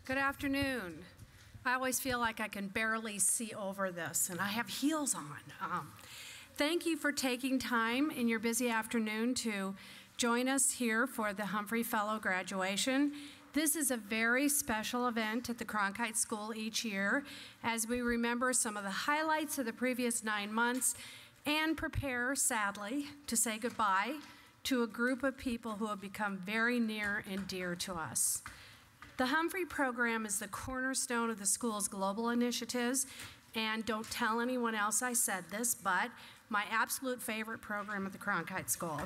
Good afternoon. I always feel like I can barely see over this, and I have heels on. Thank you for taking time in your busy afternoon to join us here for the Humphrey Fellow graduation. This is a very special event at the Cronkite School each year as we remember some of the highlights of the previous 9 months and prepare, sadly, to say goodbye to a group of people who have become very near and dear to us. The Humphrey program is the cornerstone of the school's global initiatives, and don't tell anyone else I said this, but my absolute favorite program at the Cronkite School.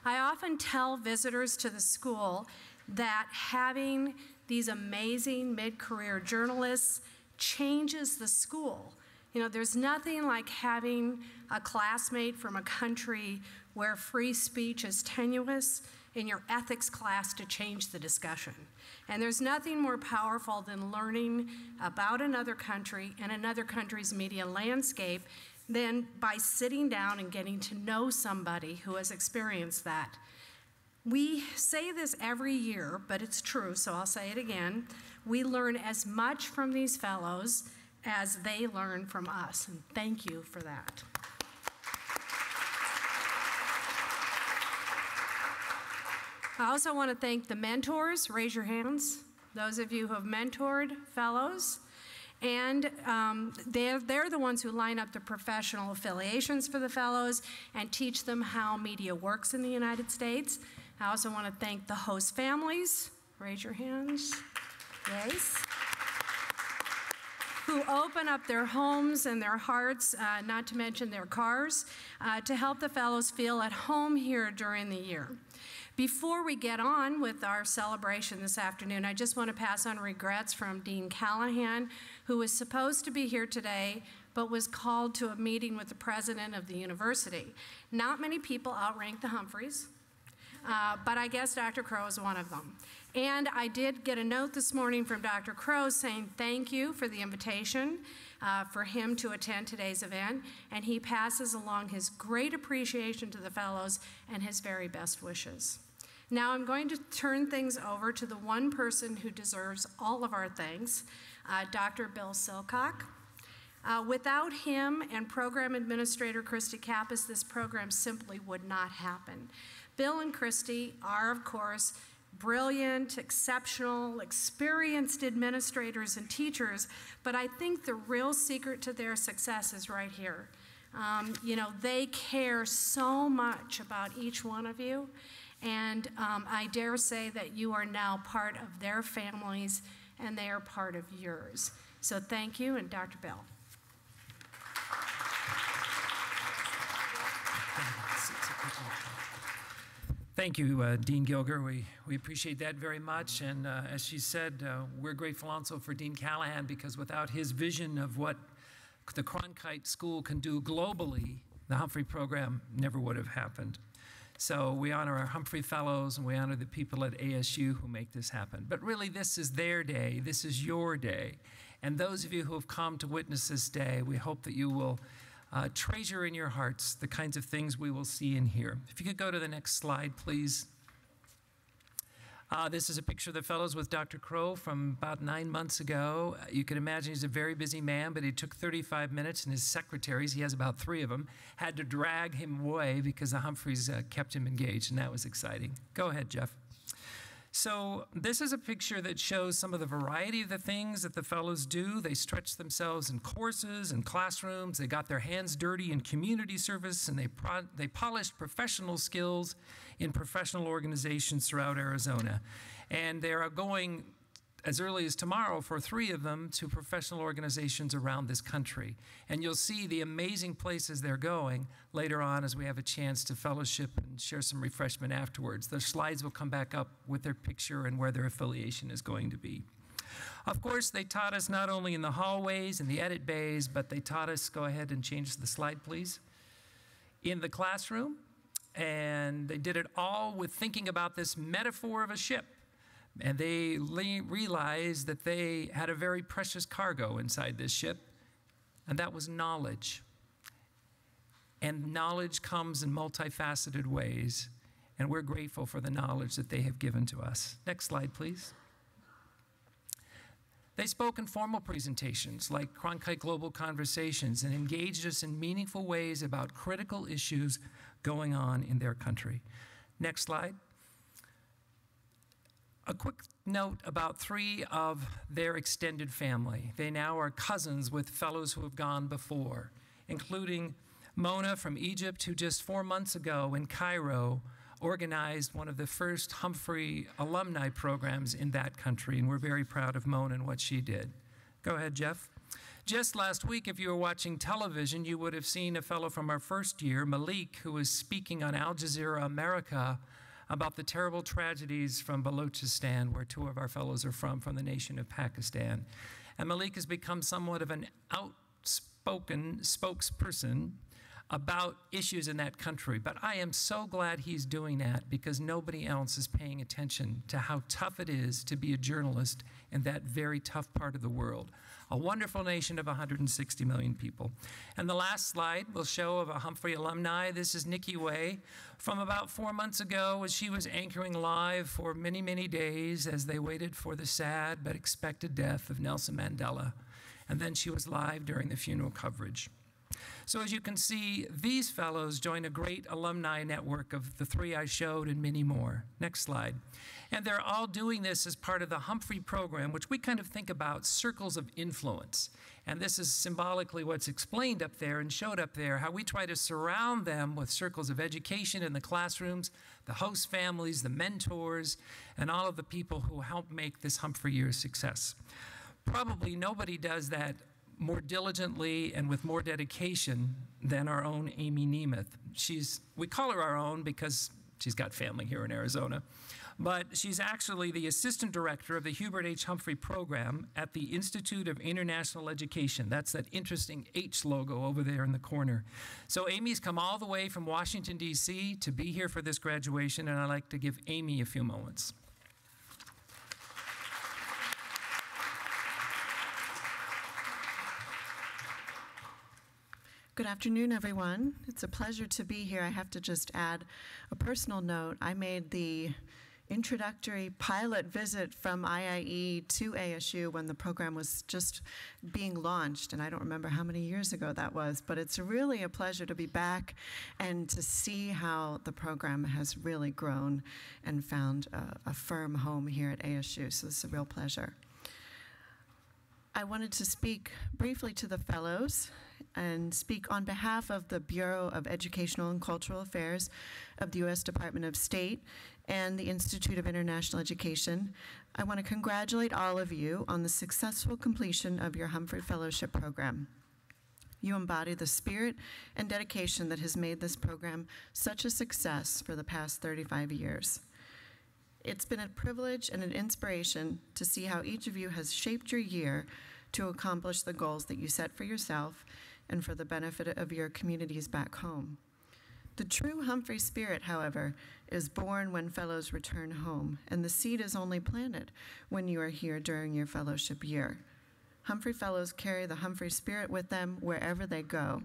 I often tell visitors to the school that having these amazing mid-career journalists changes the school. You know, there's nothing like having a classmate from a country where free speech is tenuous in your ethics class to change the discussion. And there's nothing more powerful than learning about another country and another country's media landscape than by sitting down and getting to know somebody who has experienced that. We say this every year, but it's true, so I'll say it again. We learn as much from these fellows as they learn from us, and thank you for that. I also want to thank the mentors. Raise your hands. Those of you who have mentored fellows. And they're the ones who line up the professional affiliations for the fellows and teach them how media works in the United States. I also want to thank the host families. Raise your hands. Yes. Who open up their homes and their hearts, not to mention their cars, to help the fellows feel at home here during the year. Before we get on with our celebration this afternoon, I just want to pass on regrets from Dean Callahan, who was supposed to be here today, but was called to a meeting with the president of the university. Not many people outrank the Humphreys, but I guess Dr. Crow is one of them. And I did get a note this morning from Dr. Crow saying thank you for the invitation for him to attend today's event, and he passes along his great appreciation to the fellows and his very best wishes. Now I'm going to turn things over to the one person who deserves all of our thanks, Dr. Bill Silcock. Without him and Program Administrator Christy Kappas, this program simply would not happen. Bill and Christy are, of course, brilliant, exceptional, experienced administrators and teachers, but I think the real secret to their success is right here. You know, they care so much about each one of you, and I dare say that you are now part of their families and they are part of yours. So thank you, and Dr. Bill. Thank you, Dean Gilger. We appreciate that very much. And as she said, we're grateful also for Dean Callahan, because without his vision of what the Cronkite School can do globally, the Humphrey program never would have happened. So we honor our Humphrey Fellows, and we honor the people at ASU who make this happen. But really, this is their day. This is your day. And those of you who have come to witness this day, we hope that you will treasure in your hearts the kinds of things we will see and hear. If you could go to the next slide, please. This is a picture of the fellows with Dr. Crow from about 9 months ago. You can imagine he's a very busy man, but he took 35 minutes, and his secretaries, he has about 3 of them, had to drag him away because the Humphreys kept him engaged, and that was exciting. Go ahead, Jeff. So this is a picture that shows some of the variety of the things that the fellows do. They stretch themselves in courses and classrooms. They got their hands dirty in community service, and they polished professional skills in professional organizations throughout Arizona. And they are going as early as tomorrow for 3 of them to professional organizations around this country. And you'll see the amazing places they're going later on as we have a chance to fellowship and share some refreshment afterwards. The slides will come back up with their picture and where their affiliation is going to be. Of course, they taught us not only in the hallways and the edit bays, but they taught us, go ahead and change the slide, please, in the classroom. And they did it all with thinking about this metaphor of a ship. And they realized that they had a very precious cargo inside this ship, and that was knowledge. And knowledge comes in multifaceted ways, and we're grateful for the knowledge that they have given to us. Next slide, please. They spoke in formal presentations like Cronkite Global Conversations and engaged us in meaningful ways about critical issues going on in their country. Next slide. A quick note about 3 of their extended family. They now are cousins with fellows who have gone before, including Mona from Egypt, who just 4 months ago in Cairo organized one of the first Humphrey alumni programs in that country, and we're very proud of Mona and what she did. Go ahead, Jeff. Just last week, if you were watching television, you would have seen a fellow from our first year, Malik, who was speaking on Al Jazeera America about the terrible tragedies from Balochistan, where 2 of our fellows are from the nation of Pakistan. And Malik has become somewhat of an outspoken spokesperson about issues in that country. But I am so glad he's doing that, because nobody else is paying attention to how tough it is to be a journalist in that very tough part of the world. A wonderful nation of 160 million people. And the last slide will show of a Humphrey alumni. This is Nikki Way from about 4 months ago, as she was anchoring live for many, many days as they waited for the sad but expected death of Nelson Mandela. And then she was live during the funeral coverage. So as you can see, these fellows join a great alumni network of the 3 I showed and many more. Next slide. And they're all doing this as part of the Humphrey program, which we kind of think about circles of influence. And this is symbolically what's explained up there and showed up there, how we try to surround them with circles of education in the classrooms, the host families, the mentors, and all of the people who help make this Humphrey year a success. Probably nobody does that more diligently and with more dedication than our own Amy Nemeth. We call her our own because she's got family here in Arizona, but she's actually the assistant director of the Hubert H. Humphrey program at the Institute of International Education. That's that interesting H logo over there in the corner. So Amy's come all the way from Washington, D.C. to be here for this graduation, and I'd like to give Amy a few moments. Good afternoon, everyone. It's a pleasure to be here. I have to just add a personal note. I made the introductory pilot visit from IIE to ASU when the program was just being launched, and I don't remember how many years ago that was, but it's really a pleasure to be back and to see how the program has really grown and found a firm home here at ASU, so it's a real pleasure. I wanted to speak briefly to the fellows and speak on behalf of the Bureau of Educational and Cultural Affairs of the U.S. Department of State and the Institute of International Education. I want to congratulate all of you on the successful completion of your Humphrey Fellowship program. You embody the spirit and dedication that has made this program such a success for the past 35 years. It's been a privilege and an inspiration to see how each of you has shaped your year to accomplish the goals that you set for yourself and for the benefit of your communities back home. The true Humphrey spirit, however, is born when fellows return home, and the seed is only planted when you are here during your fellowship year. Humphrey Fellows carry the Humphrey spirit with them wherever they go.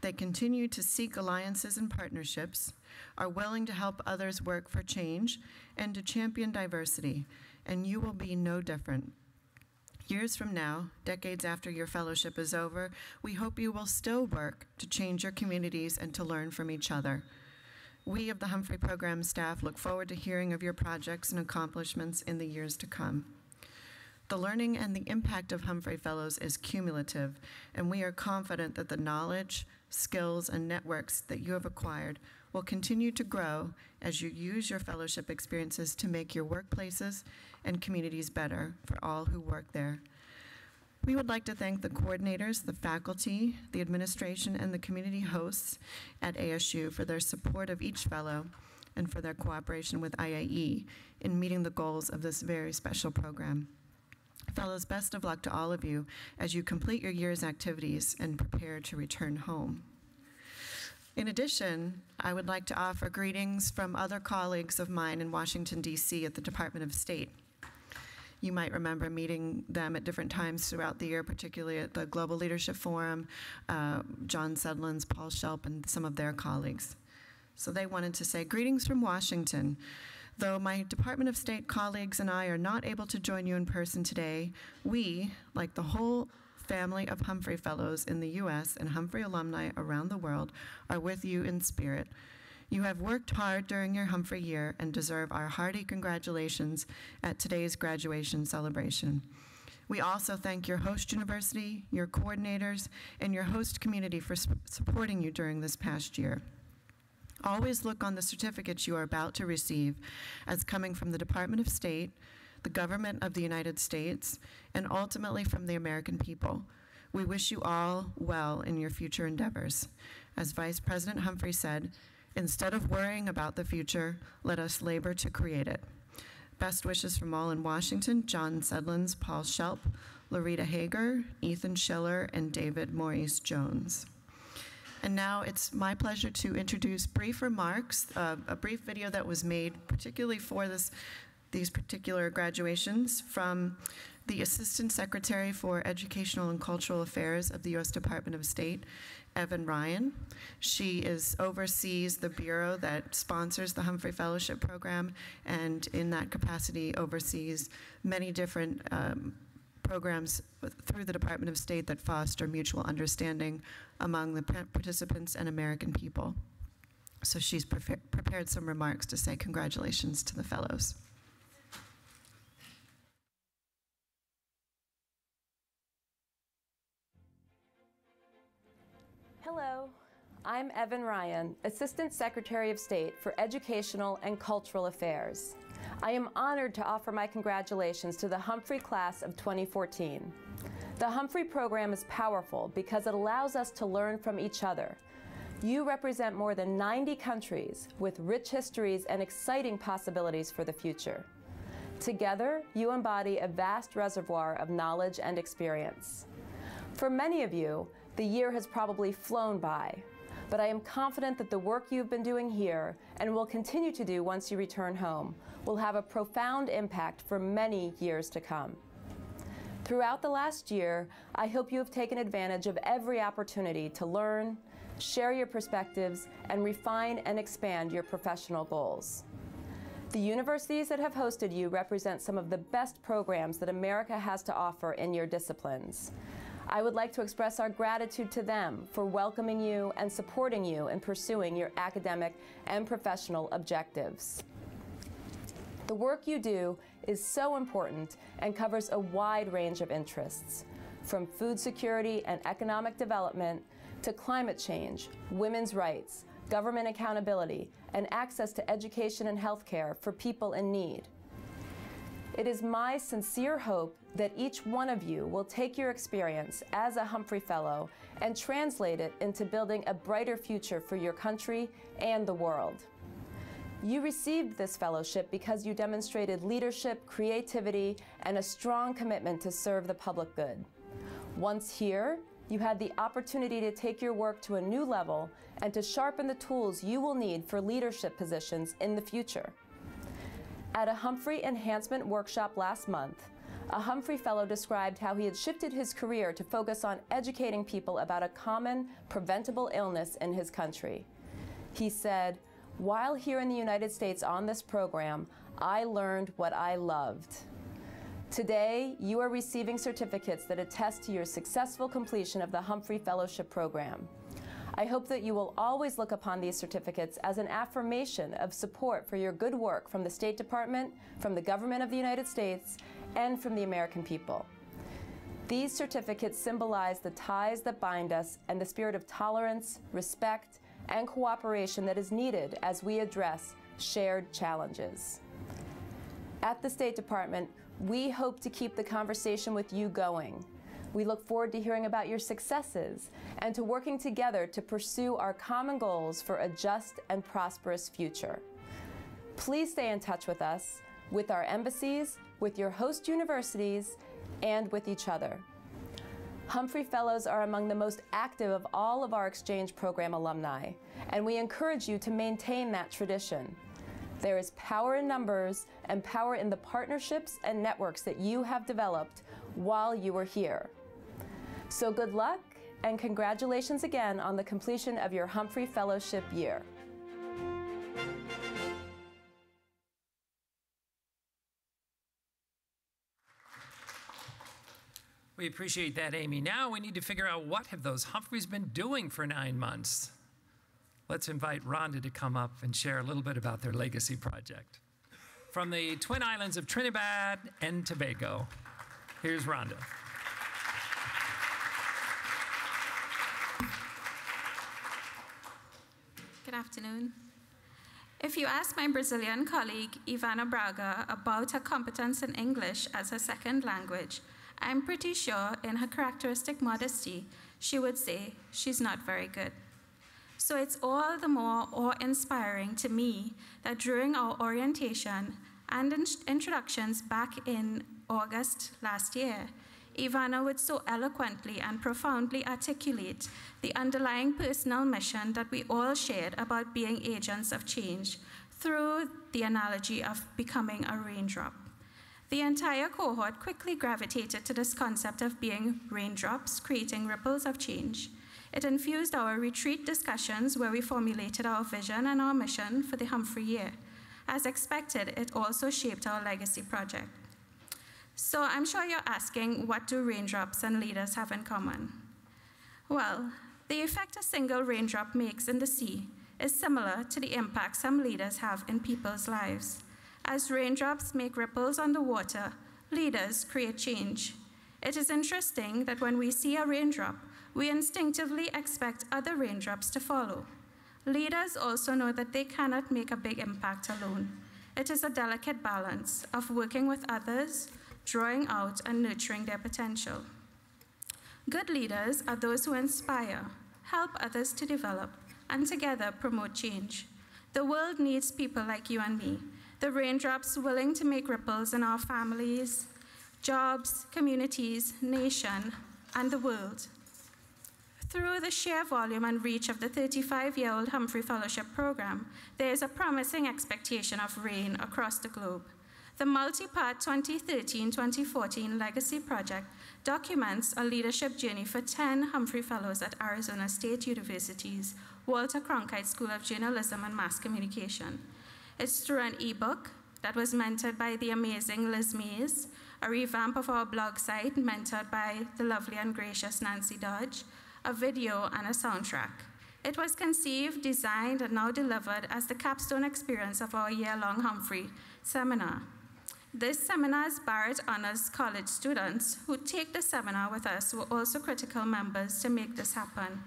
They continue to seek alliances and partnerships, are willing to help others work for change, and to champion diversity, and you will be no different. Years from now, decades after your fellowship is over, we hope you will still work to change your communities and to learn from each other. We of the Humphrey Program staff look forward to hearing of your projects and accomplishments in the years to come. The learning and the impact of Humphrey Fellows is cumulative, and we are confident that the knowledge, skills, and networks that you have acquired will continue to grow as you use your fellowship experiences to make your workplaces and communities better for all who work there. We would like to thank the coordinators, the faculty, the administration, and the community hosts at ASU for their support of each fellow and for their cooperation with IIE in meeting the goals of this very special program. Fellows, best of luck to all of you as you complete your year's activities and prepare to return home. In addition, I would like to offer greetings from other colleagues of mine in Washington, D.C. at the Department of State. You might remember meeting them at different times throughout the year, particularly at the Global Leadership Forum, John Sedlins, Paul Shelp, and some of their colleagues. So they wanted to say, greetings from Washington. Though my Department of State colleagues and I are not able to join you in person today, we, like the whole family of Humphrey Fellows in the U.S. and Humphrey alumni around the world, are with you in spirit. You have worked hard during your Humphrey year and deserve our hearty congratulations at today's graduation celebration. We also thank your host university, your coordinators, and your host community for supporting you during this past year. Always look on the certificates you are about to receive as coming from the Department of State, the government of the United States, and ultimately from the American people. We wish you all well in your future endeavors. As Vice President Humphrey said, instead of worrying about the future, let us labor to create it. Best wishes from all in Washington: John Sedlins, Paul Shelp, Loretta Hager, Ethan Schiller, and David Maurice Jones. And now it's my pleasure to introduce brief remarks, a brief video that was made particularly for these particular graduations from the Assistant Secretary for Educational and Cultural Affairs of the U.S. Department of State, Evan Ryan. She oversees the bureau that sponsors the Humphrey Fellowship Program, and in that capacity oversees many different programs through the Department of State that foster mutual understanding among the participants and American people. So she's prepared some remarks to say congratulations to the fellows. Hello, I'm Evan Ryan, Assistant Secretary of State for Educational and Cultural Affairs. I am honored to offer my congratulations to the Humphrey Class of 2014. The Humphrey program is powerful because it allows us to learn from each other. You represent more than 90 countries with rich histories and exciting possibilities for the future. Together, you embody a vast reservoir of knowledge and experience. For many of you, the year has probably flown by, but I am confident that the work you've been doing here and will continue to do once you return home will have a profound impact for many years to come. Throughout the last year, I hope you have taken advantage of every opportunity to learn, share your perspectives, and refine and expand your professional goals. The universities that have hosted you represent some of the best programs that America has to offer in your disciplines. I would like to express our gratitude to them for welcoming you and supporting you in pursuing your academic and professional objectives. The work you do is so important and covers a wide range of interests, from food security and economic development to climate change, women's rights, government accountability, and access to education and health care for people in need. It is my sincere hope that each one of you will take your experience as a Humphrey Fellow and translate it into building a brighter future for your country and the world. You received this fellowship because you demonstrated leadership, creativity, and a strong commitment to serve the public good. Once here, you had the opportunity to take your work to a new level and to sharpen the tools you will need for leadership positions in the future. At a Humphrey Enhancement Workshop last month, a Humphrey Fellow described how he had shifted his career to focus on educating people about a common, preventable illness in his country. He said, "While here in the United States on this program, I learned what I loved." Today, you are receiving certificates that attest to your successful completion of the Humphrey Fellowship Program. I hope that you will always look upon these certificates as an affirmation of support for your good work from the State Department, from the government of the United States, and from the American people. These certificates symbolize the ties that bind us and the spirit of tolerance, respect, and cooperation that is needed as we address shared challenges. At the State Department, we hope to keep the conversation with you going. We look forward to hearing about your successes and to working together to pursue our common goals for a just and prosperous future. Please stay in touch with us, with our embassies, with your host universities, and with each other. Humphrey Fellows are among the most active of all of our exchange program alumni, and we encourage you to maintain that tradition. There is power in numbers and power in the partnerships and networks that you have developed while you were here. So good luck, and congratulations again on the completion of your Humphrey Fellowship year. We appreciate that, Amy. Now we need to figure out what have those Humphreys been doing for 9 months. Let's invite Rhonda to come up and share a little bit about their legacy project. From the Twin Islands of Trinidad and Tobago, here's Rhonda. Good afternoon. If you ask my Brazilian colleague, Ivana Braga, about her competence in English as her second language, I'm pretty sure in her characteristic modesty, she would say she's not very good. So it's all the more awe-inspiring to me that during our orientation and introductions back in August last year, Ivana would so eloquently and profoundly articulate the underlying personal mission that we all shared about being agents of change through the analogy of becoming a raindrop. The entire cohort quickly gravitated to this concept of being raindrops, creating ripples of change. It infused our retreat discussions where we formulated our vision and our mission for the Humphrey year. As expected, it also shaped our legacy project. So I'm sure you're asking, what do raindrops and leaders have in common? Well, the effect a single raindrop makes in the sea is similar to the impact some leaders have in people's lives. As raindrops make ripples on the water, leaders create change. It is interesting that when we see a raindrop, we instinctively expect other raindrops to follow. Leaders also know that they cannot make a big impact alone. It is a delicate balance of working with others, drawing out and nurturing their potential. Good leaders are those who inspire, help others to develop, and together promote change. The world needs people like you and me, the raindrops willing to make ripples in our families, jobs, communities, nation, and the world. Through the sheer volume and reach of the 35-year-old Humphrey Fellowship Program, there is a promising expectation of rain across the globe. The multi-part 2013-2014 Legacy Project documents a leadership journey for 10 Humphrey Fellows at Arizona State University's Walter Cronkite School of Journalism and Mass Communication. It's through an ebook that was mentored by the amazing Liz Mays, a revamp of our blog site mentored by the lovely and gracious Nancy Dodge, a video, and a soundtrack. It was conceived, designed, and now delivered as the capstone experience of our year-long Humphrey seminar. This seminar's Barrett Honors College students who take the seminar with us were also critical members to make this happen.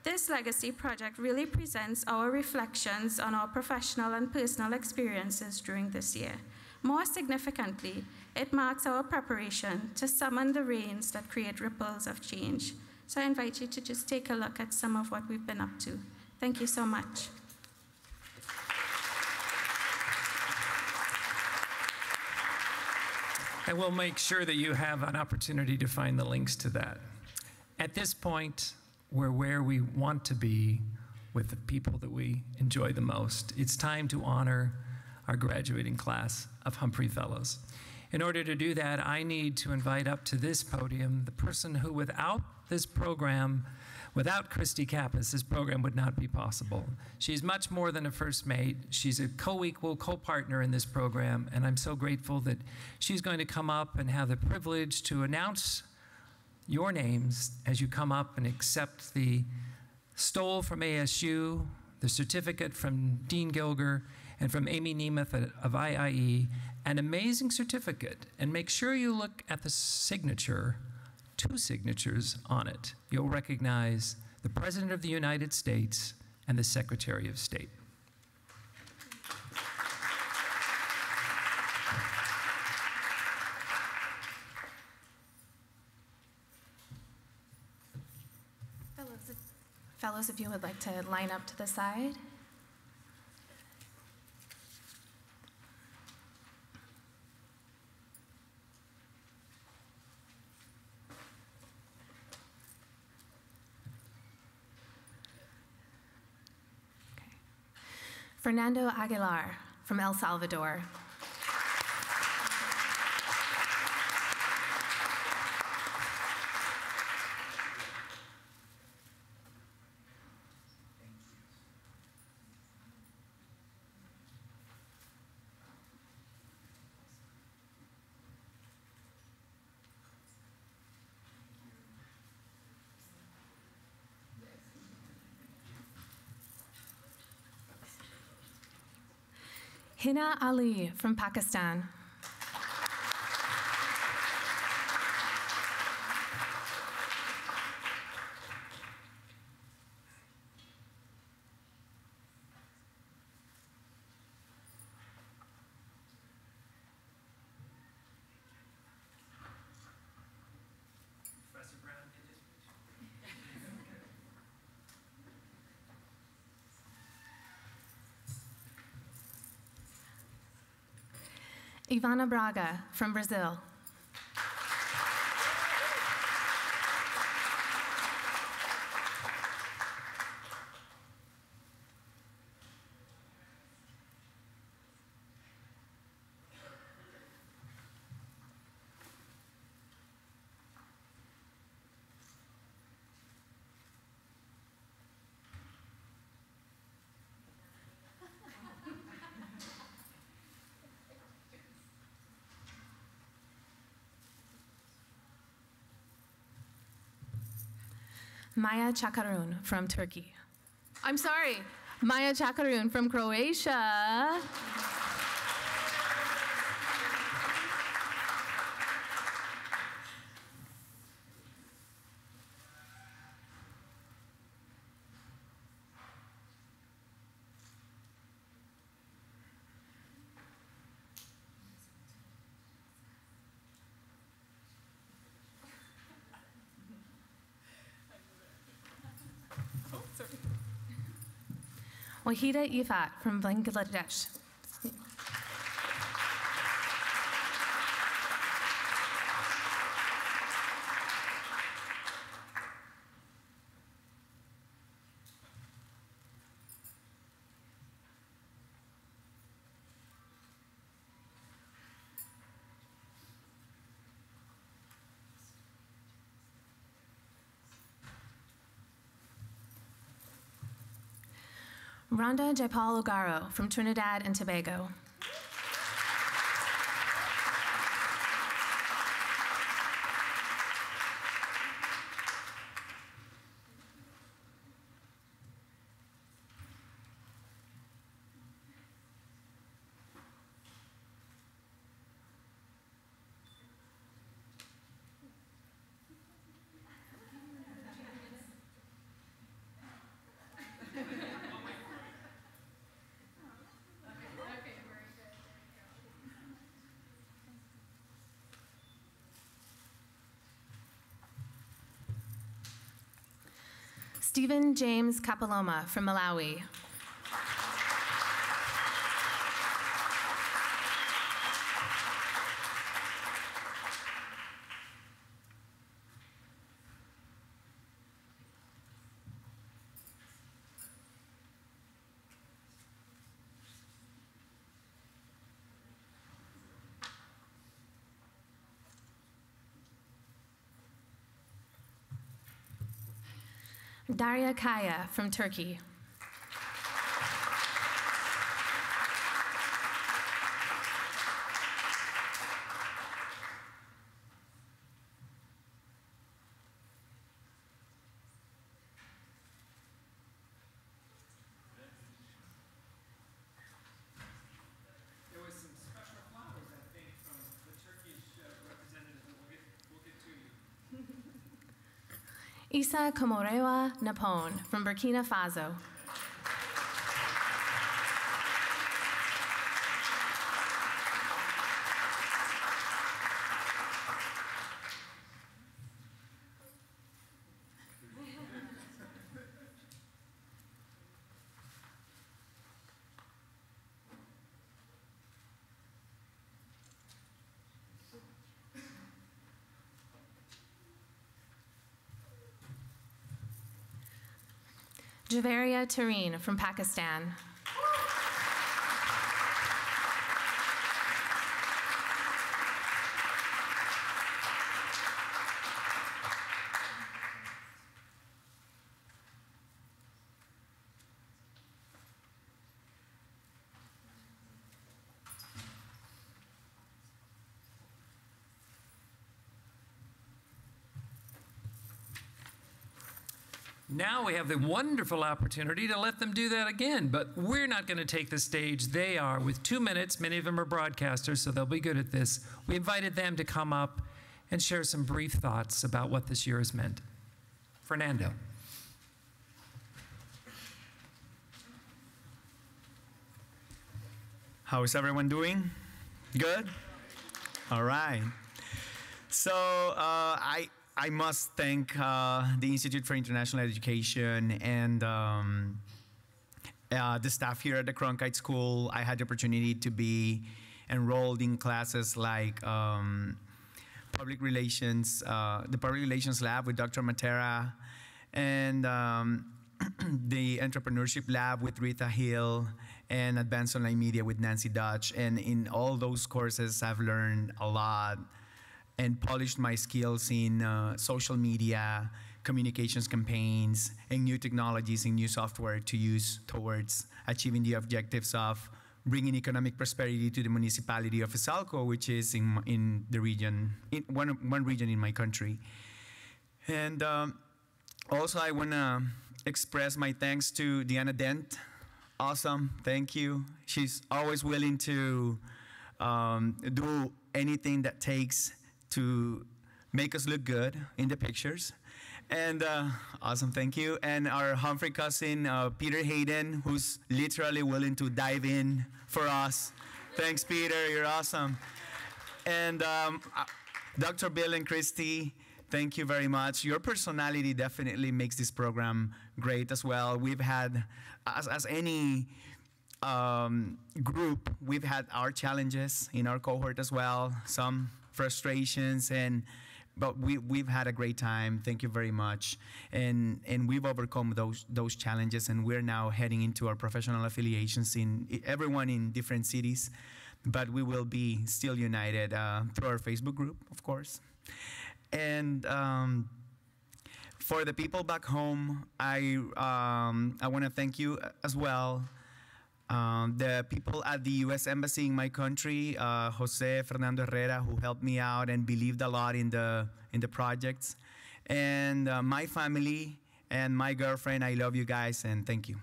This legacy project really presents our reflections on our professional and personal experiences during this year. More significantly, it marks our preparation to summon the rains that create ripples of change. So I invite you to just take a look at some of what we've been up to. Thank you so much. And we'll make sure that you have an opportunity to find the links to that. At this point, we're where we want to be with the people that we enjoy the most. It's time to honor our graduating class of Humphrey Fellows. In order to do that, I need to invite up to this podium the person who, without this program, without Christy Kappas, this program would not be possible. She's much more than a first mate. She's a co-equal, co-partner in this program, and I'm so grateful that she's going to come up and have the privilege to announce your names as you come up and accept the stole from ASU, the certificate from Dean Gilger, and from Amy Nemeth of IIE, an amazing certificate. And make sure you look at the signature, 2 signatures on it. You'll recognize the President of the United States and the Secretary of State. Fellows, if you would like to line up to the side. Fernando Aguilar from El Salvador. Hina Ali from Pakistan. Ivana Braga from Brazil. Maya Chakarun from Turkey. I'm sorry, Maya Chakarun from Croatia. Wahida Ifat from Bangladesh. Rhonda Jaipal Ogaro from Trinidad and Tobago. Stephen James Kapaloma from Malawi. Daria Kaya from Turkey. There was some special flowers, I think, from the Turkish representative, but we'll get to you. Isa Komorewa Napone from Burkina Faso. Javaria Tareen from Pakistan. Now we have the wonderful opportunity to let them do that again, but we're not going to take the stage. They are with 2 minutes. Many of them are broadcasters, so they'll be good at this. We invited them to come up and share some brief thoughts about what this year has meant. Fernando. How is everyone doing? Good? All right. So I must thank the Institute for International Education and the staff here at the Cronkite School. I had the opportunity to be enrolled in classes like public relations, the public relations lab with Dr. Matera, and the entrepreneurship lab with Rita Hill, and advanced online media with Nancy Dutch. And in all those courses, I've learned a lot and polished my skills in social media, communications campaigns, and new technologies and new software to use towards achieving the objectives of bringing economic prosperity to the municipality of Izalco, which is in the region, in one region in my country. And also I wanna express my thanks to Deanna Dent. Awesome, thank you. She's always willing to do anything that takes to make us look good in the pictures. And awesome, thank you. And our Humphrey cousin, Peter Hayden, who's literally willing to dive in for us. Thanks, Peter, you're awesome. And Dr. Bill and Christy, thank you very much. Your personality definitely makes this program great as well. We've had, as any group, we've had our challenges in our cohort as well, some frustrations, but we've had a great time. Thank you very much. And we've overcome those challenges, and we're now heading into our professional affiliations everyone in different cities, but we will be still united through our Facebook group, of course. And for the people back home, I want to thank you as well. The people at the U.S. Embassy in my country, Jose Fernando Herrera, who helped me out and believed a lot in the projects, and my family and my girlfriend. I love you guys, and thank you.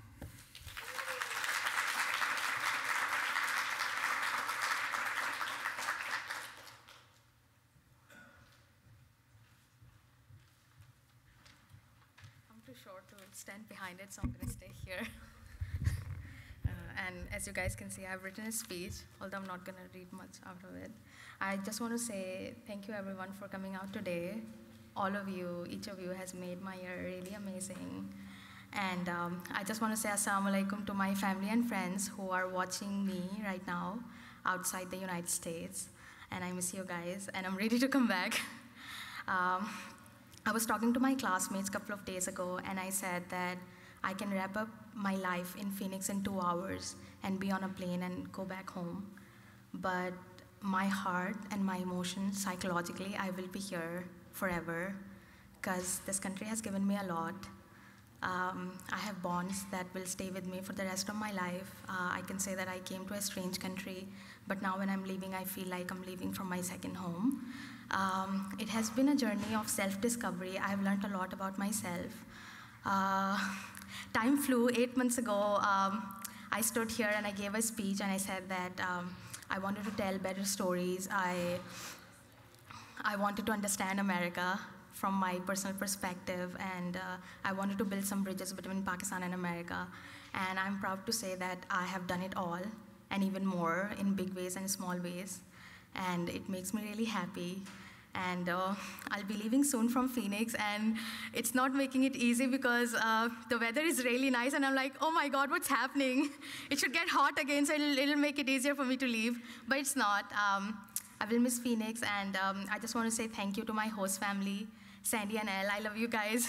I'm too short to stand behind it, so I'm going to stay here. And as you guys can see, I've written a speech, although I'm not going to read much out of it. I just want to say thank you, everyone, for coming out today. All of you, each of you has made my year really amazing. And I just want to say assalamu alaikum to my family and friends who are watching me right now outside the United States. And I miss you guys, and I'm ready to come back. I was talking to my classmates a couple of days ago, and I said that I can wrap up my life in Phoenix in 2 hours and be on a plane and go back home. But my heart and my emotions, psychologically, I will be here forever because this country has given me a lot. I have bonds that will stay with me for the rest of my life. I can say that I came to a strange country, but now when I'm leaving, I feel like I'm leaving from my second home. It has been a journey of self-discovery. I've learned a lot about myself. Time flew. 8 months ago, I stood here and I gave a speech, and I said that I wanted to tell better stories. I wanted to understand America from my personal perspective, and I wanted to build some bridges between Pakistan and America. And I'm proud to say that I have done it all, and even more in big ways and small ways. And it makes me really happy. And I'll be leaving soon from Phoenix, and it's not making it easy because the weather is really nice, and I'm like, oh my God, what's happening? It should get hot again, so it'll make it easier for me to leave, but it's not. I will miss Phoenix, and I just want to say thank you to my host family, Sandy and Elle. I love you guys.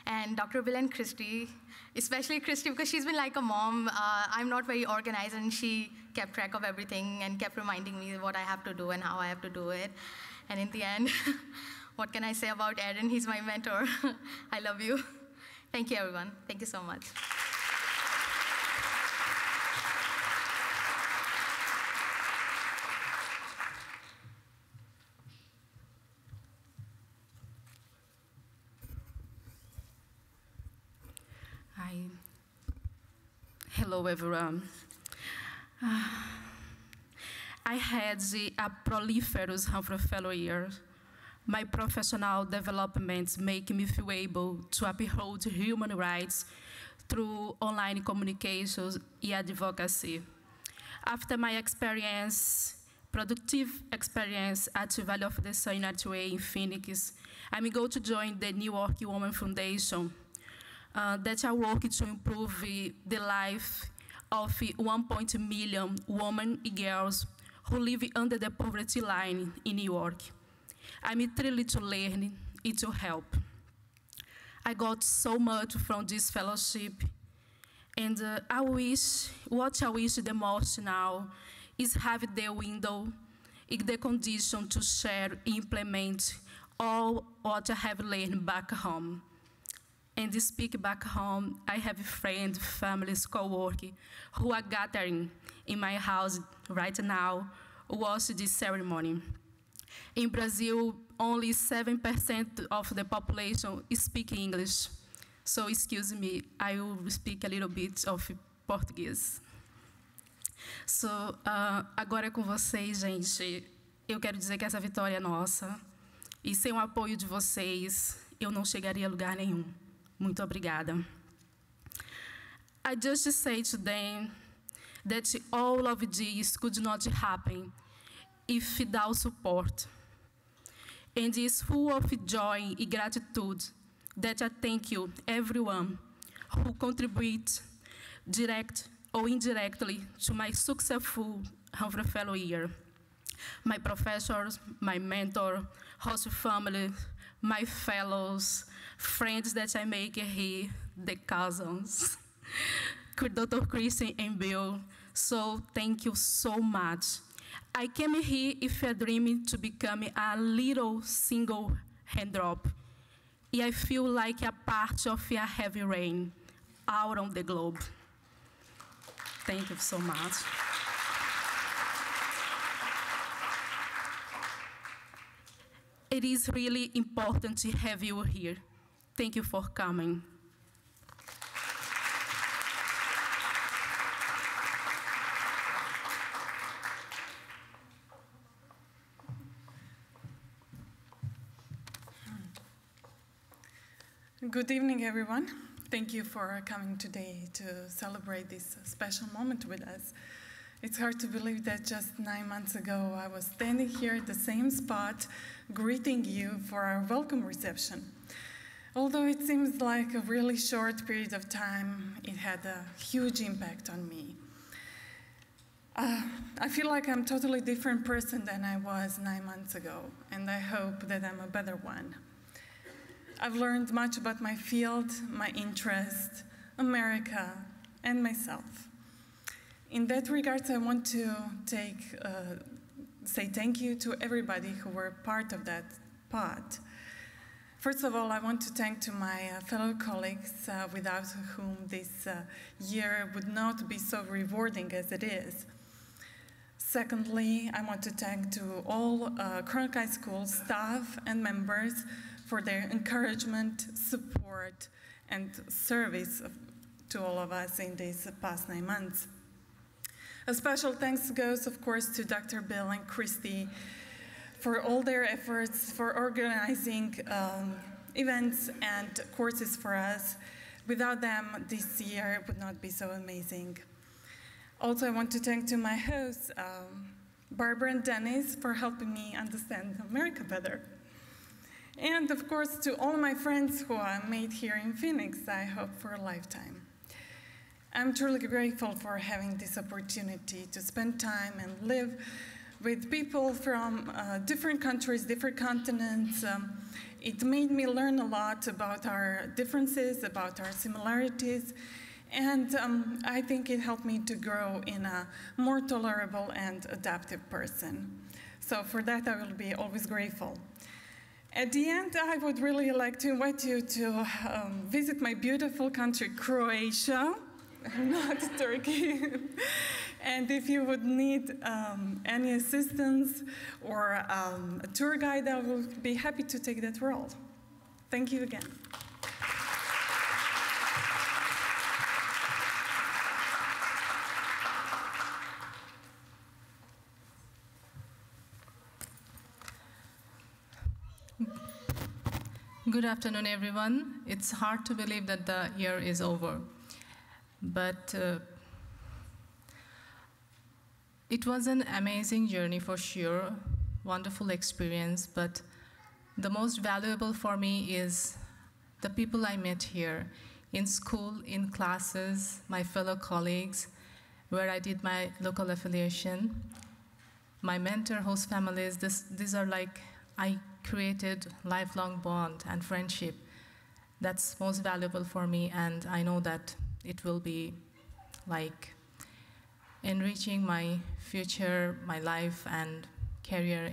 And Dr. Bill and Christy, especially Christy, because she's been like a mom. I'm not very organized, and she kept track of everything and kept reminding me what I have to do and how I have to do it. And in the end, what can I say about Aaron? He's my mentor. I love you. Thank you, everyone. Thank you so much. Hi. Hello, everyone. I had a proliferous Humphrey Fellow year. My professional developments make me feel able to uphold human rights through online communications and advocacy. After my productive experience at Valley of the Sun United Way in Phoenix, I'm going to join the New York Women Foundation that are working to improve the life of 1.1 million women and girls who live under the poverty line in New York. I'm thrilled to learn and to help. I got so much from this fellowship, and what I wish the most now is have the window, the condition to share, implement all what I have learned back home. And to speak back home, I have friends, families, co-workers who are gathering in my house right now to watch this ceremony. In Brazil, only 7% of the population speak English. So excuse me, I will speak a little bit of português. So, agora é com vocês, gente. Eu quero dizer que essa vitória é nossa. E sem o apoio de vocês, eu não chegaria a lugar nenhum. Muito obrigada. I just say to them that all of this could not happen if without support. And it's full of joy and gratitude that I thank you, everyone, who contribute direct or indirectly to my successful Humphrey Fellow year. My professors, my mentor, host family, my fellows, friends that I make here, the cousins, Dr. Christian and Bill. So thank you so much. I came here with a dream to become a little single hand drop. I feel like a part of a heavy rain out on the globe. Thank you so much. It is really important to have you here. Thank you for coming. Good evening, everyone. Thank you for coming today to celebrate this special moment with us. It's hard to believe that just 9 months ago, I was standing here at the same spot, greeting you for our welcome reception. Although it seems like a really short period of time, it had a huge impact on me. I feel like I'm a totally different person than I was 9 months ago, and I hope that I'm a better one. I've learned much about my field, my interest, America, and myself. In that regard, I want to say thank you to everybody who were part of that part. First of all, I want to thank to my fellow colleagues without whom this year would not be so rewarding as it is. Secondly, I want to thank to all Cronkite School staff and members for their encouragement, support, and service to all of us in these past 9 months. A special thanks goes, of course, to Dr. Bill and Christy for all their efforts for organizing events and courses for us. Without them, this year would not be so amazing. Also, I want to thank to my hosts, Barbara and Dennis, for helping me understand America better. And of course, to all my friends who I made here in Phoenix, I hope for a lifetime. I'm truly grateful for having this opportunity to spend time and live with people from different countries, different continents. It made me learn a lot about our differences, about our similarities, and I think it helped me to grow in a more tolerable and adaptive person. So for that, I will be always grateful. At the end, I would really like to invite you to visit my beautiful country, Croatia, not Turkey. And if you would need any assistance or a tour guide, I will be happy to take that role. Thank you again. Good afternoon, everyone. It's hard to believe that the year is over, but it was an amazing journey for sure, wonderful experience, but the most valuable for me is the people I met here, in school, in classes, my fellow colleagues, where I did my local affiliation, my mentor, host families. These are like, I created lifelong bond and friendship. That's most valuable for me, and I know that it will be like enriching my future, my life and career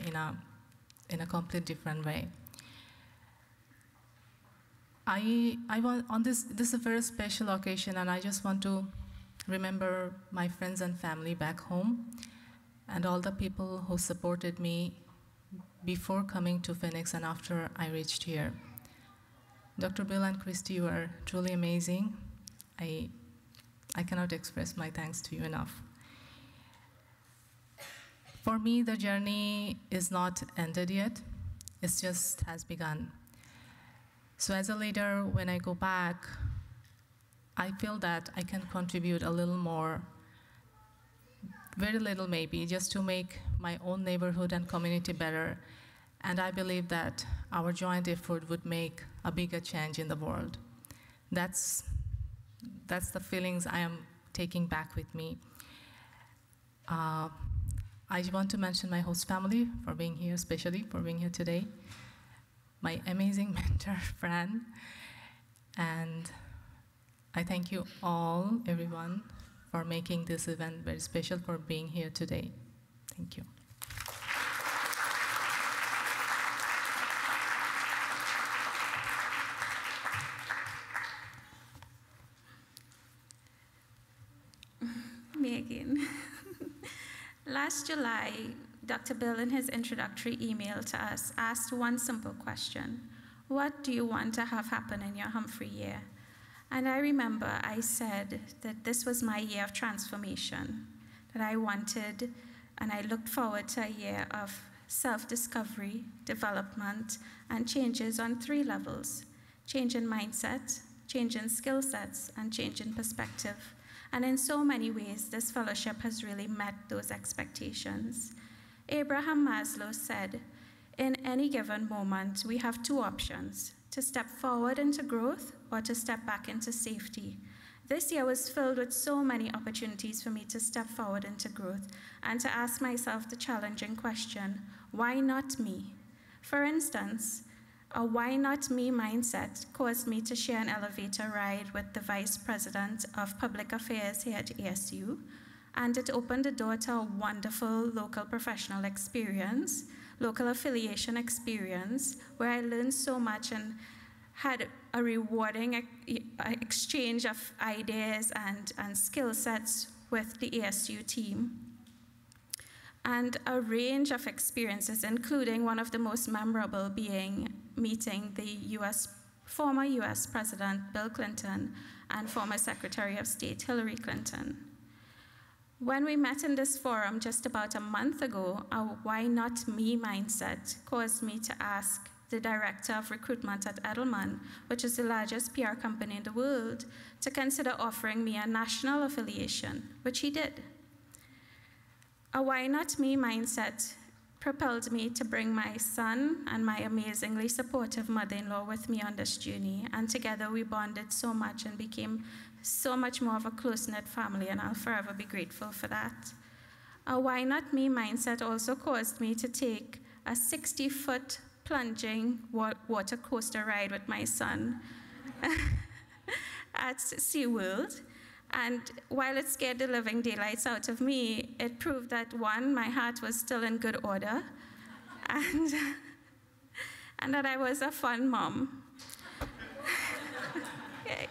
in a complete different way. I want, on this is a very special occasion, and I just want to remember my friends and family back home and all the people who supported me before coming to Phoenix and after I reached here. Dr. Bill and Christy, you are truly amazing. I cannot express my thanks to you enough. For me, the journey is not ended yet. It just has begun. So as a leader, when I go back, I feel that I can contribute a little more, very little maybe, just to make my own neighborhood and community better. And I believe that our joint effort would make a bigger change in the world. That's the feelings I am taking back with me. I want to mention my host family for being here, especially for being here today. My amazing mentor, Fran, and I thank you all, everyone, for making this event very special, for being here today. Thank you. Me again. Last July, Dr. Bill, in his introductory email to us, asked one simple question: what do you want to have happen in your Humphrey year? And I remember I said that this was my year of transformation, that I wanted and I looked forward to a year of self-discovery, development, and changes on 3 levels: change in mindset, change in skill sets, and change in perspective. And in so many ways, this fellowship has really met those expectations. Abraham Maslow said, in any given moment, we have 2 options: to step forward into growth or to step back into safety. This year was filled with so many opportunities for me to step forward into growth and to ask myself the challenging question, why not me? For instance, a why not me mindset caused me to share an elevator ride with the Vice President of Public Affairs here at ASU, and it opened the door to a wonderful local professional experience, local affiliation experience, where I learned so much and had a rewarding exchange of ideas and skill sets with the ASU team. And a range of experiences, including one of the most memorable being meeting the former US President Bill Clinton and former Secretary of State Hillary Clinton. When we met in this forum just about a month ago, our why not me mindset caused me to ask the Director of Recruitment at Edelman, which is the largest PR company in the world, to consider offering me a national affiliation, which he did. A why not me mindset propelled me to bring my son and my amazingly supportive mother-in-law with me on this journey, and together we bonded so much and became so much more of a close-knit family, and I'll forever be grateful for that. A why not me mindset also caused me to take a 60-foot plunging water coaster ride with my son at SeaWorld. And while it scared the living daylights out of me, it proved that, 1, my heart was still in good order, and that I was a fun mom. Okay.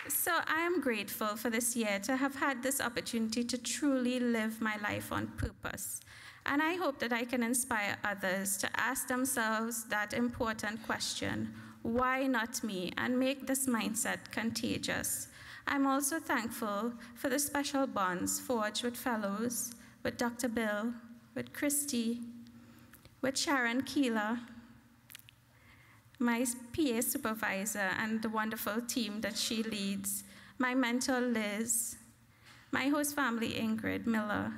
So I am grateful for this year to have had this opportunity to truly live my life on purpose. And I hope that I can inspire others to ask themselves that important question: why not me? And make this mindset contagious. I'm also thankful for the special bonds forged with fellows, with Dr. Bill, with Christy, with Sharon Keeler, my PA supervisor, and the wonderful team that she leads, my mentor Liz, my host family Ingrid Miller,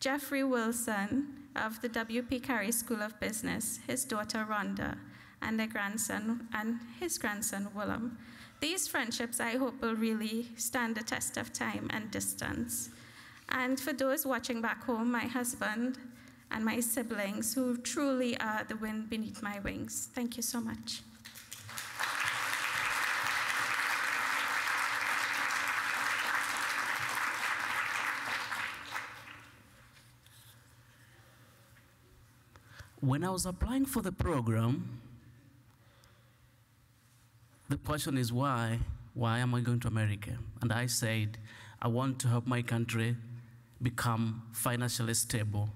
Jeffrey Wilson of the W.P. Carey School of Business, his daughter Rhonda, and their grandson and his grandson Willem. These friendships, I hope, will really stand the test of time and distance. And for those watching back home, my husband and my siblings, who truly are the wind beneath my wings. Thank you so much. When I was applying for the program, the question is why am I going to America? And I said, I want to help my country become financially stable,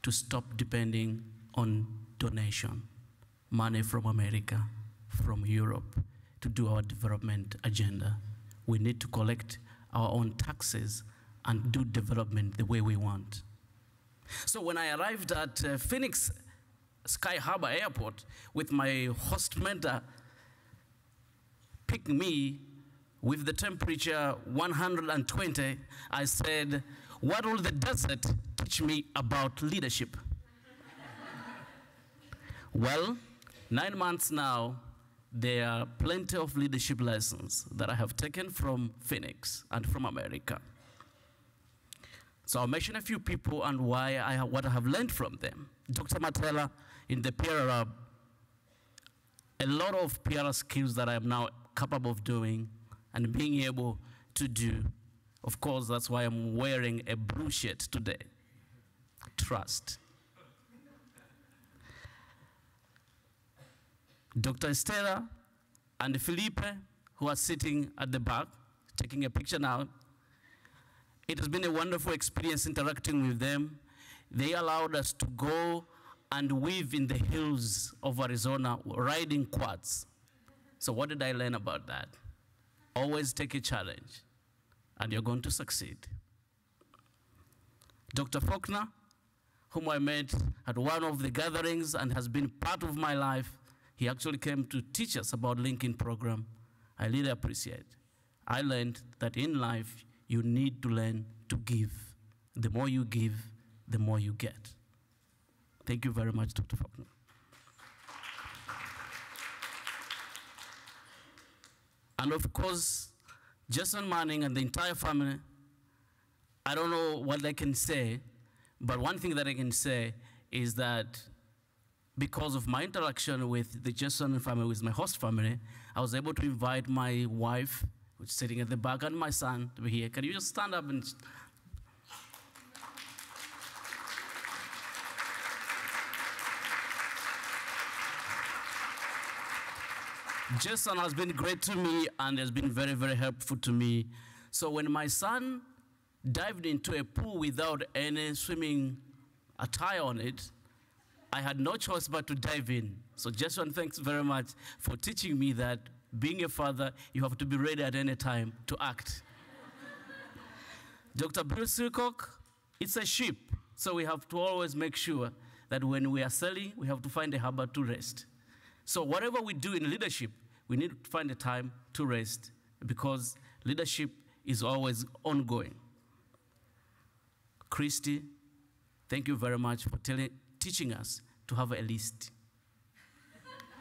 to stop depending on donation, money from America, from Europe, to do our development agenda. We need to collect our own taxes and do development the way we want. So when I arrived at Phoenix Sky Harbor Airport with my host mentor picking me with the temperature 120, I said, what will the desert teach me about leadership? Well, 9 months now, there are plenty of leadership lessons that I have taken from Phoenix and from America. So I'll mention a few people and what I have learned from them. Dr. Matela in the PR Lab, a lot of PR skills that I am now capable of doing and being able to do. Of course, that's why I'm wearing a blue shirt today. Trust. Dr. Estela and Felipe, who are sitting at the back, taking a picture now. It has been a wonderful experience interacting with them. They allowed us to go and weave in the hills of Arizona, riding quads. So what did I learn about that? Always take a challenge, and you're going to succeed. Dr. Faulkner, whom I met at one of the gatherings and has been part of my life, he actually came to teach us about Lincoln program. I really appreciate. I learned that in life, you need to learn to give. The more you give, the more you get. Thank you very much, Dr. Faulkner. And of course, Jason Manning and the entire family, I don't know what I can say, but one thing that I can say is that because of my interaction with the Jason family, with my host family, I was able to invite my wife, who's sitting at the back, and my son to be here. Can you just stand up and... Jason has been great to me and has been very, very helpful to me. So when my son dived into a pool without any swimming attire on it, I had no choice but to dive in. So Jason, thanks very much for teaching me that being a father, you have to be ready at any time to act. Dr. Bill Silcock, it's a ship, so we have to always make sure that when we are sailing, we have to find a harbor to rest. So whatever we do in leadership, we need to find a time to rest because leadership is always ongoing. Christy, thank you very much for teaching us to have a list.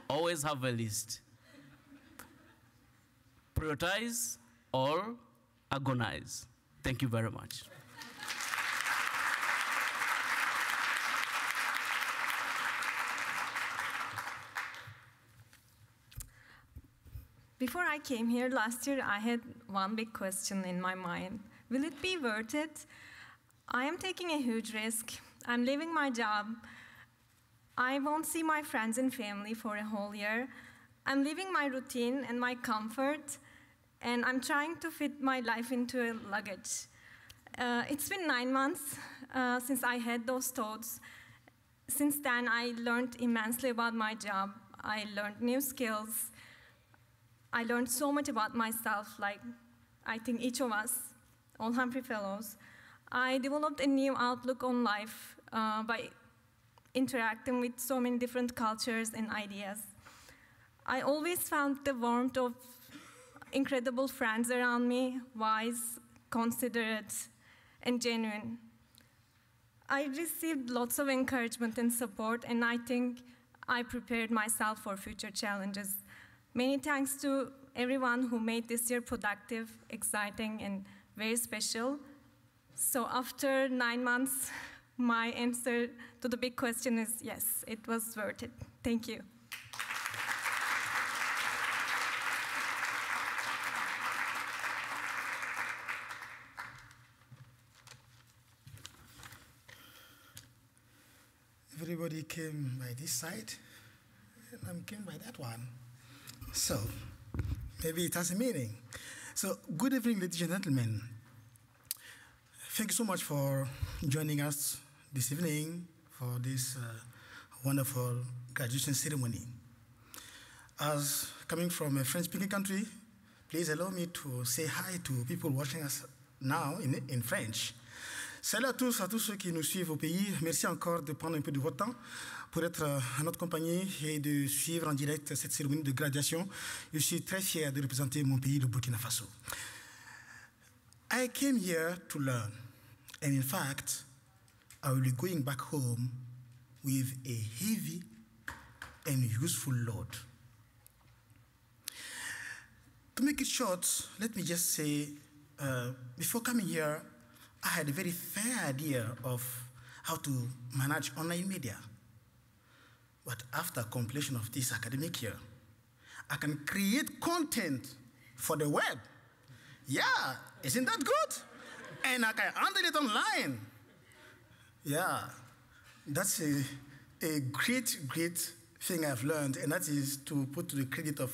Always have a list. Prioritize or agonize. Thank you very much. Before I came here last year, I had one big question in my mind. Will it be worth it? I am taking a huge risk. I'm leaving my job. I won't see my friends and family for a whole year. I'm leaving my routine and my comfort, and I'm trying to fit my life into a luggage. It's been 9 months since I had those thoughts. Since then, I learned immensely about my job. I learned new skills. I learned so much about myself, like I think each of us, all Humphrey Fellows. I developed a new outlook on life by interacting with so many different cultures and ideas. I always found the warmth of incredible friends around me, wise, considerate, and genuine. I received lots of encouragement and support, and I think I prepared myself for future challenges. Many thanks to everyone who made this year productive, exciting, and very special. So after 9 months, my answer to the big question is yes, it was worth it. Thank you. Everybody came by this side, and I came by that one. So, maybe it has a meaning. So, good evening, ladies and gentlemen. Thank you so much for joining us this evening for this wonderful graduation ceremony. As coming from a French-speaking country, please allow me to say hi to people watching us now in French. Salut à tous ceux qui nous suivent au pays. Merci encore de prendre un peu de votre temps pour être à notre compagnie et de suivre en direct cette cérémonie de graduation. Je suis très fier de représenter mon pays, le Burkina Faso. I came here to learn, and in fact, I will be going back home with a heavy and useful load. To make it short, let me just say, before coming here, I had a very fair idea of how to manage online media. But after completion of this academic year, I can create content for the web. Yeah, isn't that good? And I can handle it online. Yeah, that's a great, great thing I've learned, and that is to put to the credit of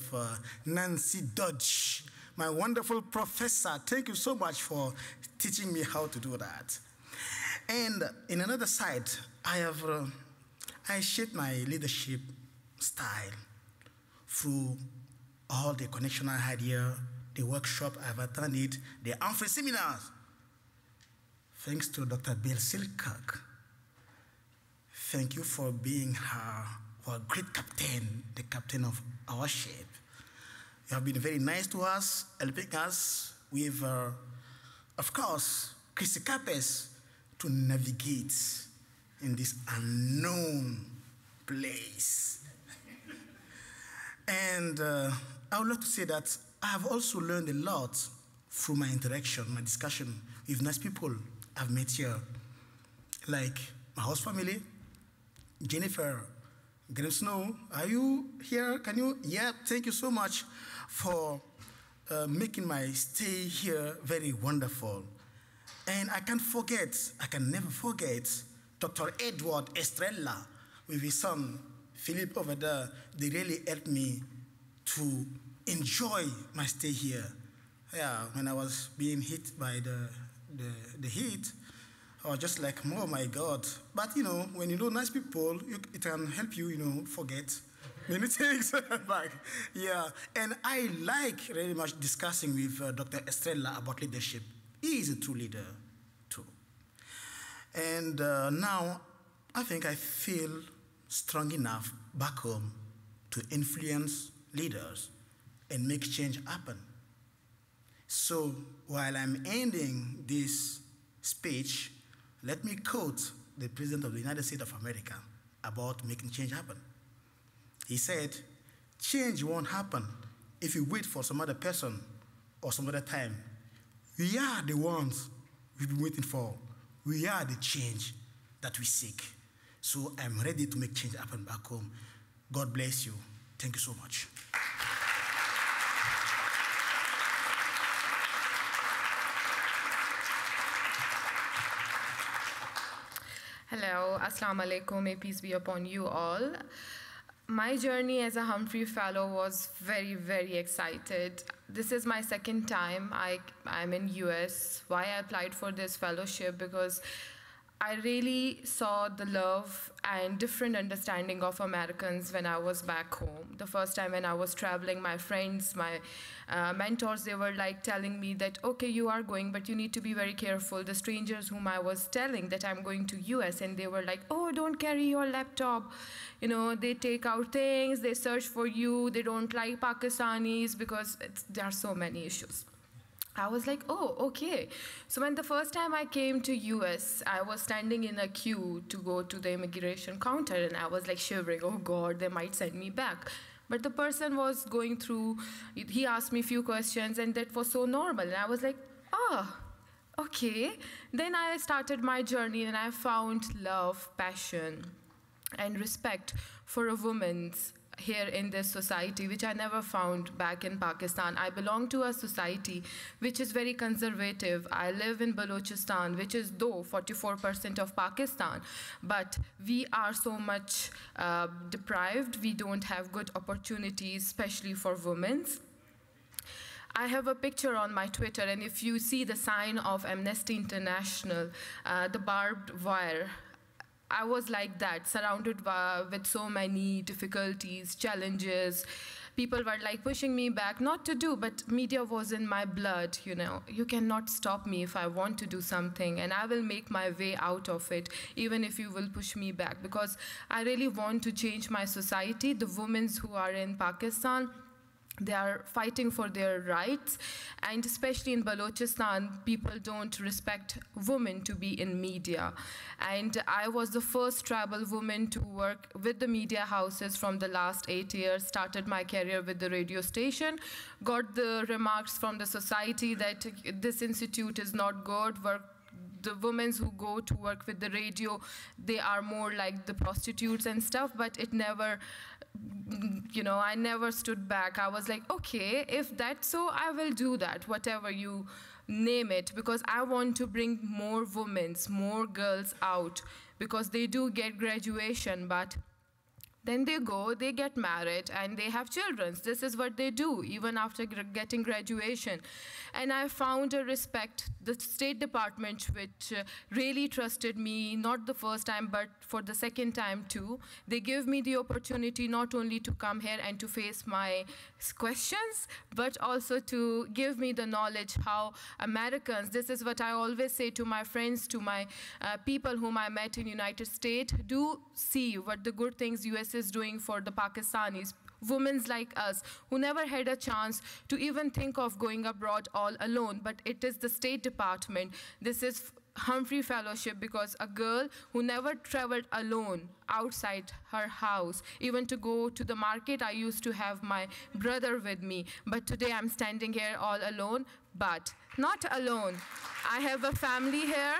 Nancy Dodge, my wonderful professor. Thank you so much for teaching me how to do that. And in another side, I shaped my leadership style through all the connection I had here, the workshop I've attended, the Humphrey seminars. Thanks to Dr. Bill Silcock. Thank you for being our great captain, the captain of our ship. You have been very nice to us, helping us with, of course, Christy Capes to navigate in this unknown place. And I would like to say that I have also learned a lot through my interaction, my discussion with nice people I've met here, like my host family, Jennifer, Graham Snow. Are you here? Can you? Yeah, thank you so much for making my stay here very wonderful. And I can never forget Dr. Edward Estrella with his son, Philip over there. They really helped me to enjoy my stay here. Yeah, when I was being hit by the heat, I was just like, oh my God. But you know, when you know nice people, it can help you, forget many things back. Yeah, and I like very much discussing with Dr. Estrella about leadership. He is a true leader, too. And now, I think I feel strong enough back home to influence leaders and make change happen. So, while I'm ending this speech, let me quote the President of the United States of America about making change happen. He said, change won't happen if you wait for some other person or some other time. We are the ones we've been waiting for. We are the change that we seek. So I'm ready to make change happen back home. God bless you. Thank you so much. Hello, Assalamu alaikum, may peace be upon you all. My journey as a Humphrey Fellow was very, very excited. This is my second time I'm in US. Why I applied for this fellowship? Because I really saw the love and different understanding of Americans when I was back home. The first time when I was traveling, my friends, my mentors, they were like telling me that, okay, you are going, but you need to be very careful. The strangers whom I was telling that I'm going to US, and they were like, oh, don't carry your laptop. You know, they take out things, they search for you, they don't like Pakistanis because there are so many issues. I was like, oh, okay. So when the first time I came to US, I was standing in a queue to go to the immigration counter, and I was like shivering, oh God, they might send me back. But the person was going through, he asked me a few questions, and that was so normal. And I was like, oh, okay. Then I started my journey, and I found love, passion, and respect for a woman's here in this society, which I never found back in Pakistan. I belong to a society which is very conservative. I live in Balochistan, which is though 44% of Pakistan, but we are so much deprived. We don't have good opportunities, especially for women. I have a picture on my Twitter, and if you see the sign of Amnesty International, the barbed wire, I was like that, surrounded with so many difficulties, challenges. People were like pushing me back, not to do, but media was in my blood, you know. You cannot stop me if I want to do something, and I will make my way out of it, even if you will push me back, because I really want to change my society. The women who are in Pakistan, they are fighting for their rights, and especially in Balochistan, people don't respect women to be in media. And I was the first tribal woman to work with the media houses from the last 8 years, started my career with the radio station, got the remarks from the society that this institute is not good, the women who go to work with the radio, they are more like the prostitutes and stuff, but it never, you know, I never stood back. I was like, okay, if that's so, I will do that, whatever you name it, because I want to bring more women, more girls out, because they do get graduation, but then they go, they get married, and they have children. This is what they do, even after getting graduation. And I found a respect, the State Department, which really trusted me, not the first time, but for the second time too. They give me the opportunity not only to come here and to face my questions, but also to give me the knowledge how Americans, this is what I always say to my friends, to my people whom I met in United States, do see what the good things US is doing for the Pakistanis, women like us who never had a chance to even think of going abroad all alone, but it is the State Department. This is Humphrey Fellowship, because a girl who never traveled alone outside her house, even to go to the market, I used to have my brother with me, but today I'm standing here all alone, but not alone. I have a family here.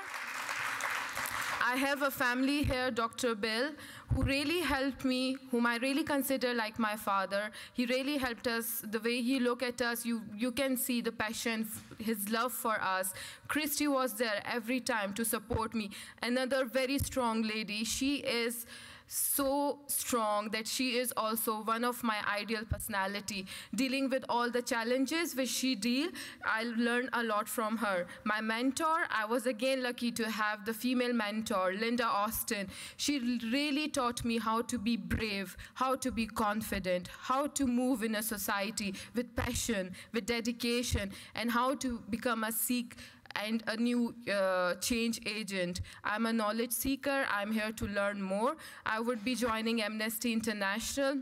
I have a family here, Dr. Bill, who really helped me, whom I really consider like my father. He really helped us. The way he looked at us, you can see the passion, his love for us. Christy was there every time to support me. Another very strong lady. She is so strong that she is also one of my ideal personality. Dealing with all the challenges which she deal, I learned a lot from her. My mentor, I was again lucky to have the female mentor, Linda Austin. She really taught me how to be brave, how to be confident, how to move in a society with passion, with dedication, and how to become a Sikh and a new change agent. I'm a knowledge seeker. I'm here to learn more. I would be joining Amnesty International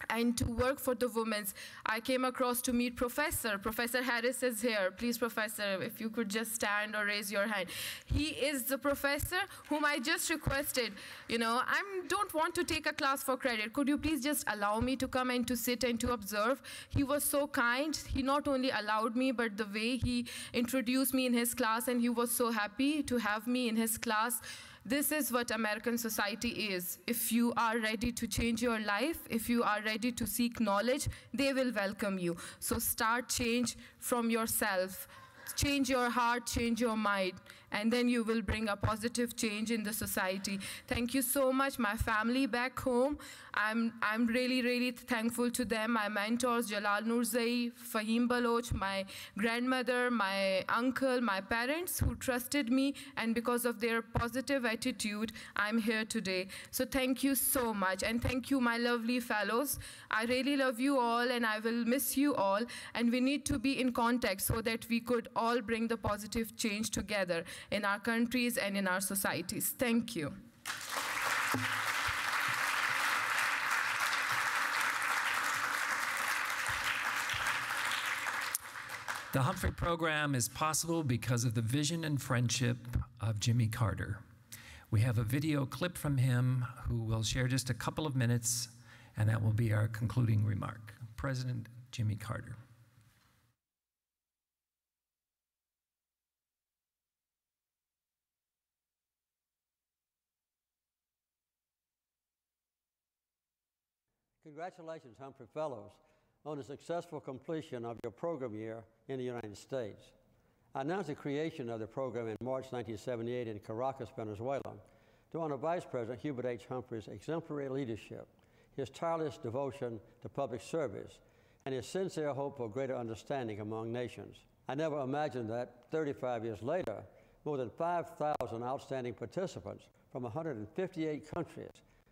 and to work for the women. I came across to meet Professor. Professor Harris is here. Please, Professor, if you could just stand or raise your hand. He is the professor whom I just requested, you know, I don't want to take a class for credit. Could you please just allow me to come and to sit and to observe? He was so kind. He not only allowed me, but the way he introduced me in his class, and he was so happy to have me in his class. This is what American society is. If you are ready to change your life, if you are ready to seek knowledge, they will welcome you. So start change from yourself. Change your heart, change your mind, and then you will bring a positive change in the society. Thank you so much, my family back home. I'm really, really thankful to them, my mentors, Jalal Nurzai, Fahim Baloch, my grandmother, my uncle, my parents who trusted me, and because of their positive attitude, I'm here today. So thank you so much, and thank you, my lovely fellows. I really love you all, and I will miss you all, and we need to be in contact so that we could all bring the positive change together in our countries and in our societies. Thank you. The Humphrey program is possible because of the vision and friendship of Jimmy Carter. We have a video clip from him who will share just a couple of minutes, and that will be our concluding remark. President Jimmy Carter. Congratulations, Humphrey Fellows, on the successful completion of your program year in the United States. I announced the creation of the program in March 1978 in Caracas, Venezuela, to honor Vice President Hubert H. Humphrey's exemplary leadership, his tireless devotion to public service, and his sincere hope for greater understanding among nations. I never imagined that 35 years later, more than 5,000 outstanding participants from 158 countries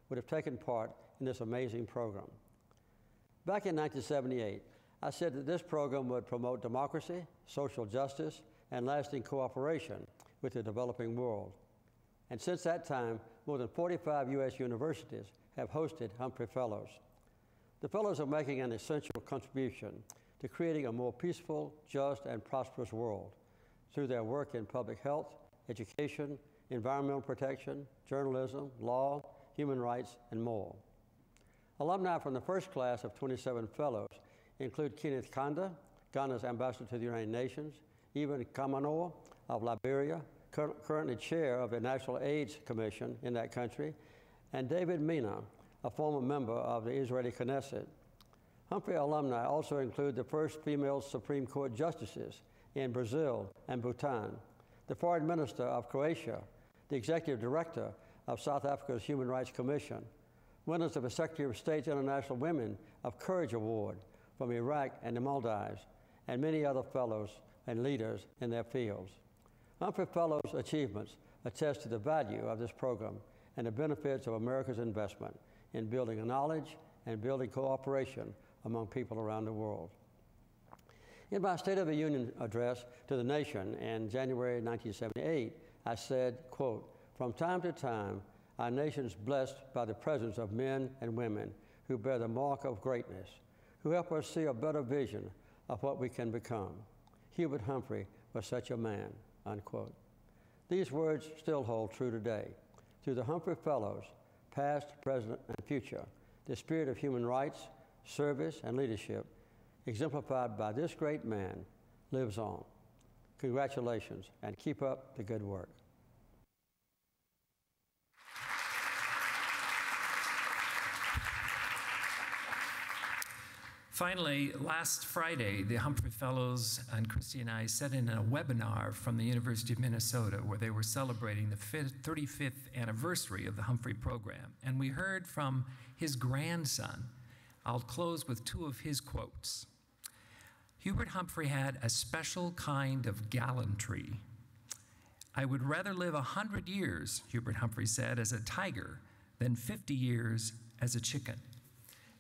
would have taken part in this amazing program. Back in 1978, I said that this program would promote democracy, social justice, and lasting cooperation with the developing world. And since that time, more than 45 U.S. universities have hosted Humphrey Fellows. The Fellows are making an essential contribution to creating a more peaceful, just, and prosperous world through their work in public health, education, environmental protection, journalism, law, human rights, and more. Alumni from the first class of 27 Fellows include Kenneth Kanda, Ghana's ambassador to the United Nations, Eben Kamanoa of Liberia, currently chair of the National AIDS Commission in that country, and David Mina, a former member of the Israeli Knesset. Humphrey alumni also include the first female Supreme Court justices in Brazil and Bhutan, the foreign minister of Croatia, the executive director of South Africa's Human Rights Commission, winners of the Secretary of State's International Women of Courage Award from Iraq and the Maldives, and many other fellows and leaders in their fields. Humphrey Fellows' achievements attest to the value of this program and the benefits of America's investment in building knowledge and building cooperation among people around the world. In my State of the Union address to the nation in January 1978, I said, quote, "From time to time, our nation is blessed by the presence of men and women who bear the mark of greatness, who help us see a better vision of what we can become. Hubert Humphrey was such a man," unquote. These words still hold true today. Through the Humphrey Fellows, past, present, and future, the spirit of human rights, service, and leadership, exemplified by this great man, lives on. Congratulations, and keep up the good work. Finally, last Friday, the Humphrey Fellows and Christy and I sat in a webinar from the University of Minnesota where they were celebrating the 35th anniversary of the Humphrey program. And we heard from his grandson. I'll close with two of his quotes. Hubert Humphrey had a special kind of gallantry. "I would rather live 100 years, Hubert Humphrey said, as a tiger than 50 years as a chicken."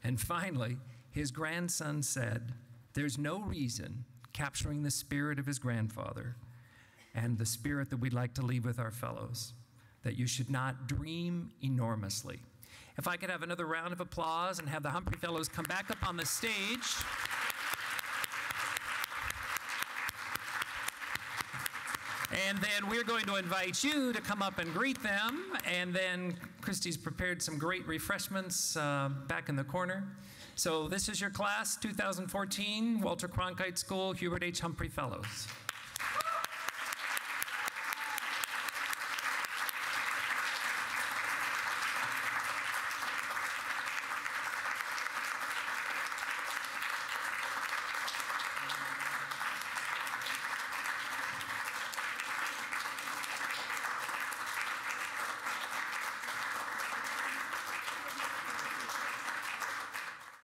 And finally, his grandson said, "There's no reason," capturing the spirit of his grandfather and the spirit that we'd like to leave with our fellows, "that you should not dream enormously." If I could have another round of applause and have the Humphrey Fellows come back up on the stage. And then we're going to invite you to come up and greet them. And then Christy's prepared some great refreshments back in the corner. So this is your class, 2014, Walter Cronkite School, Hubert H. Humphrey Fellows.